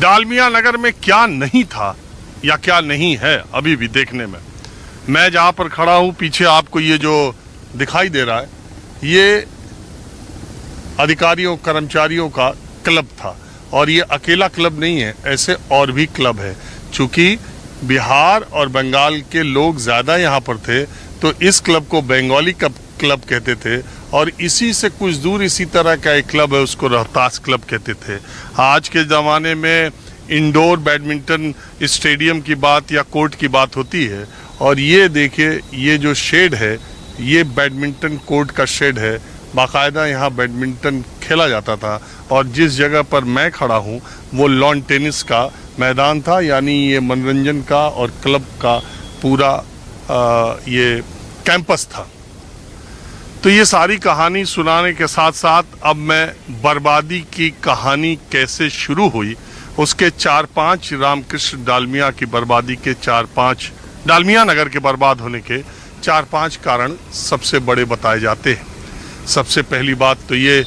डालमिया नगर में क्या नहीं था या क्या नहीं है अभी भी देखने में। मैं जहाँ पर खड़ा हूँ पीछे आपको ये जो दिखाई दे रहा है, ये अधिकारियों कर्मचारियों का क्लब था और ये अकेला क्लब नहीं है, ऐसे और भी क्लब है। चूँकि बिहार और बंगाल के लोग ज़्यादा यहाँ पर थे तो इस क्लब को बंगाली क्लब कहते थे और इसी से कुछ दूर इसी तरह का एक क्लब है, उसको रोहतास क्लब कहते थे। आज के ज़माने में इंडोर बैडमिंटन स्टेडियम की बात या कोर्ट की बात होती है और ये देखिए, ये जो शेड है ये बैडमिंटन कोर्ट का शेड है। बाकायदा यहाँ बैडमिंटन खेला जाता था और जिस जगह पर मैं खड़ा हूँ वो लॉन टेनिस का मैदान था, यानी ये मनोरंजन का और क्लब का पूरा ये कैंपस था। तो ये सारी कहानी सुनाने के साथ साथ अब मैं बर्बादी की कहानी कैसे शुरू हुई उसके 4-5 रामकृष्ण डालमिया की बर्बादी के 4-5 डालमिया नगर के बर्बाद होने के 4-5 कारण सबसे बड़े बताए जाते हैं। सबसे पहली बात तो ये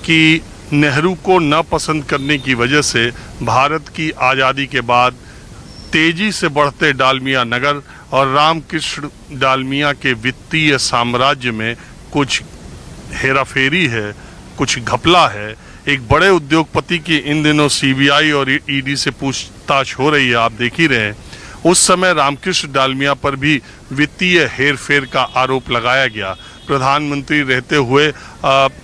कि नेहरू को न पसंद करने की वजह से भारत की आज़ादी के बाद तेजी से बढ़ते डालमिया नगर और रामकृष्ण डालमिया के वित्तीय साम्राज्य में कुछ हेराफेरी है, कुछ घपला है। एक बड़े उद्योगपति की इन दिनों सीबीआई और ईडी से पूछताछ हो रही है, आप देख ही रहे हैं। उस समय रामकृष्ण डालमिया पर भी वित्तीय हेरफेर का आरोप लगाया गया। प्रधानमंत्री रहते हुए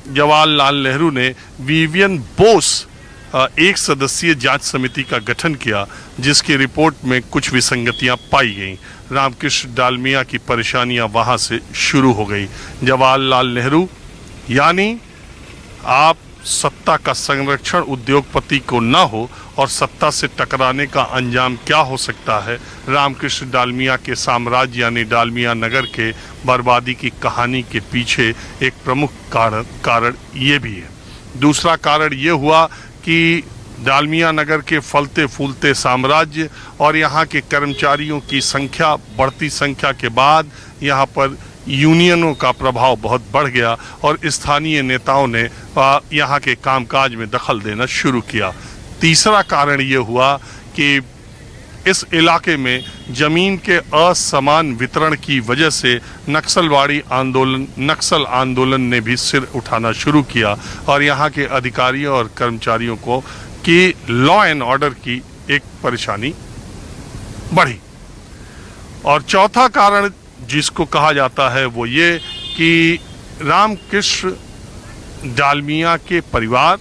जवाहरलाल नेहरू ने विवियन बोस एक सदस्यीय जांच समिति का गठन किया जिसकी रिपोर्ट में कुछ विसंगतियां पाई गईं। रामकृष्ण डालमिया की परेशानियां वहां से शुरू हो गई। जवाहरलाल नेहरू यानी आप सत्ता का संरक्षण उद्योगपति को ना हो और सत्ता से टकराने का अंजाम क्या हो सकता है। रामकृष्ण डालमिया के साम्राज्य यानी डालमिया नगर के बर्बादी की कहानी के पीछे एक प्रमुख कारण ये भी है। दूसरा कारण ये हुआ कि डालमिया नगर के फलते फूलते साम्राज्य और यहाँ के कर्मचारियों की संख्या, बढ़ती संख्या के बाद यहाँ पर यूनियनों का प्रभाव बहुत बढ़ गया और स्थानीय नेताओं ने यहाँ के कामकाज में दखल देना शुरू किया। तीसरा कारण ये हुआ कि इस इलाके में जमीन के असमान वितरण की वजह से नक्सल आंदोलन ने भी सिर उठाना शुरू किया और यहाँ के अधिकारियों और कर्मचारियों को कि लॉ एंड ऑर्डर की एक परेशानी बढ़ी। और चौथा कारण जिसको कहा जाता है वो ये कि रामकृष्ण डालमिया के परिवार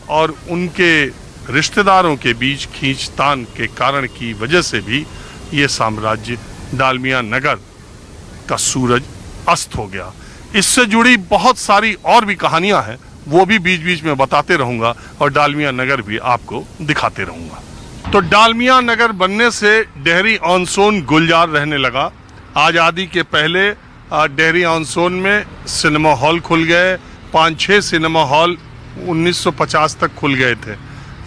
और उनके रिश्तेदारों के बीच खींचतान के कारण की वजह से भी ये साम्राज्य डालमिया नगर का सूरज अस्त हो गया। इससे जुड़ी बहुत सारी और भी कहानियां हैं, वो भी बीच बीच में बताते रहूंगा और डालमिया नगर भी आपको दिखाते रहूंगा। तो डालमिया नगर बनने से डेहरी ऑन सोन गुलजार रहने लगा। आज़ादी के पहले डेहरी ऑन सोन में सिनेमा हॉल खुल गए। 5-6 सिनेमा हॉल 1950 तक खुल गए थे।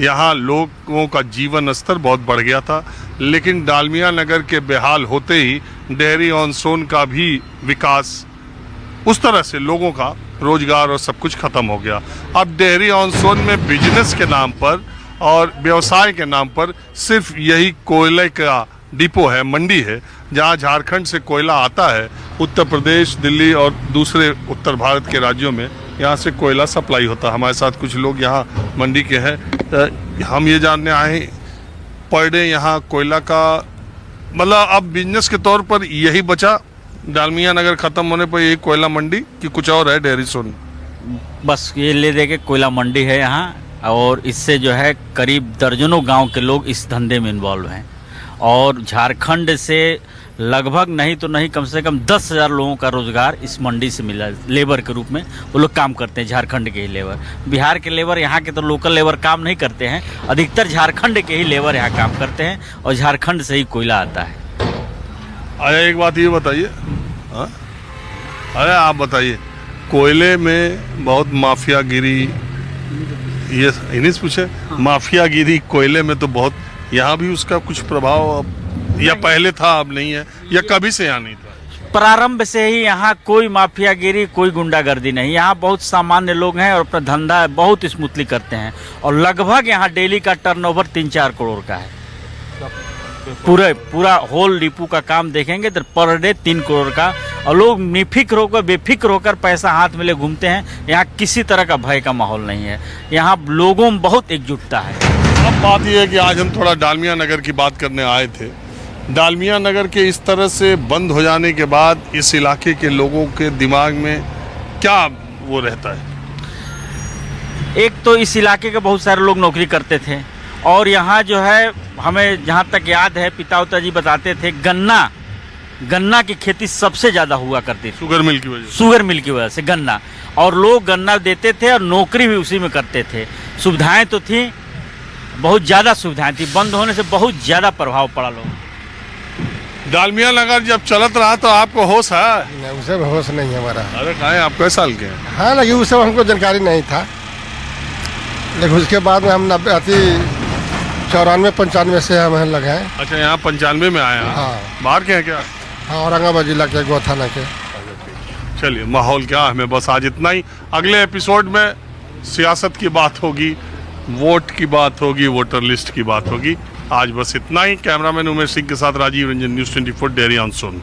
यहाँ लोगों का जीवन स्तर बहुत बढ़ गया था, लेकिन डालमिया नगर के बेहाल होते ही डेहरी ऑन सोन का भी विकास, उस तरह से लोगों का रोजगार और सब कुछ खत्म हो गया। अब डेहरी ऑन सोन में बिजनेस के नाम पर और व्यवसाय के नाम पर सिर्फ यही कोयले का डिपो है, मंडी है, जहाँ झारखंड से कोयला आता है। उत्तर प्रदेश, दिल्ली और दूसरे उत्तर भारत के राज्यों में यहाँ से कोयला सप्लाई होता है। हमारे साथ कुछ लोग यहाँ मंडी के हैं, हम ये जानने आए पर डे यहाँ कोयला का मतलब अब बिजनेस के तौर पर यही बचा डालमिया नगर खत्म होने पर, यही कोयला मंडी कि कुछ और है डेहरी सोन? बस ये ले दे के कोयला मंडी है यहाँ और इससे जो है करीब दर्जनों गांव के लोग इस धंधे में इन्वॉल्व हैं और झारखंड से लगभग नहीं तो नहीं कम से कम 10,000 लोगों का रोजगार इस मंडी से मिला। लेबर के रूप में वो लोग काम करते हैं, झारखंड के ही लेबर। बिहार के लेबर यहाँ के तो लोकल लेबर काम नहीं करते हैं, अधिकतर झारखंड के ही लेबर यहाँ काम करते हैं और झारखंड से ही कोयला आता है। अरे एक बात ये बताइए, अरे आप बताइए, कोयले में बहुत माफियागिरी, ये इन्हीं से पूछे, माफियागिरी कोयले में तो बहुत, यहाँ भी उसका कुछ प्रभाव या पहले था अब नहीं है या कभी से यहाँ नहीं था? प्रारंभ से ही यहाँ कोई माफियागिरी, कोई गुंडागर्दी नहीं। यहाँ बहुत सामान्य लोग हैं और अपना धंधा बहुत स्मूथली करते हैं और लगभग यहाँ डेली का टर्नओवर 3-4 करोड़ का है। पूरा होल डिपो का काम देखेंगे तो पर डे 3 करोड़ का, और लोग निफिक्र होकर बेफिक्र होकर पैसा हाथ में ले घूमते हैं। यहाँ किसी तरह का भय का माहौल नहीं है, यहाँ लोगों में बहुत एकजुटता है। अब बात यह है कि आज हम थोड़ा डालमिया नगर की बात करने आए थे। डालमिया नगर के इस तरह से बंद हो जाने के बाद इस इलाके के लोगों के दिमाग में क्या वो रहता है? एक तो इस इलाके के बहुत सारे लोग नौकरी करते थे और यहाँ जो है हमें जहाँ तक याद है पिता जी बताते थे गन्ना की खेती सबसे ज़्यादा हुआ करती थी। शुगर मिल की वजह से। शुगर मिल की वजह से गन्ना, और लोग गन्ना देते थे और नौकरी भी उसी में करते थे। सुविधाएं तो थी, बहुत ज़्यादा सुविधाएं थी। बंद होने से बहुत ज़्यादा प्रभाव पड़ा लोगों। डालमिया नगर जब चलत रहा तो आपको होश है? नहीं, उसे होश नहीं है हमारा। अरे कहाँ आप कैसे साल के हैं? हाँ, लेकिन उस समय हमको जानकारी नहीं था, लेकिन उसके बाद में हम 94-95 से हम यहाँ लगे हैं। अच्छा, यहाँ 95 में आए हैं? हाँ। बाहर के हैं क्या? हाँ, औरंगाबाद जिला के गो थाना के। चलिए, माहौल क्या है, हमें बस आज इतना ही। अगले एपिसोड में सियासत की बात होगी, वोट की बात होगी, वोटर लिस्ट की बात होगी। आज बस इतना ही। कैमरामैन उमेश सिंह के साथ राजीव रंजन, न्यूज़ 24 डेहरी ऑन सोन।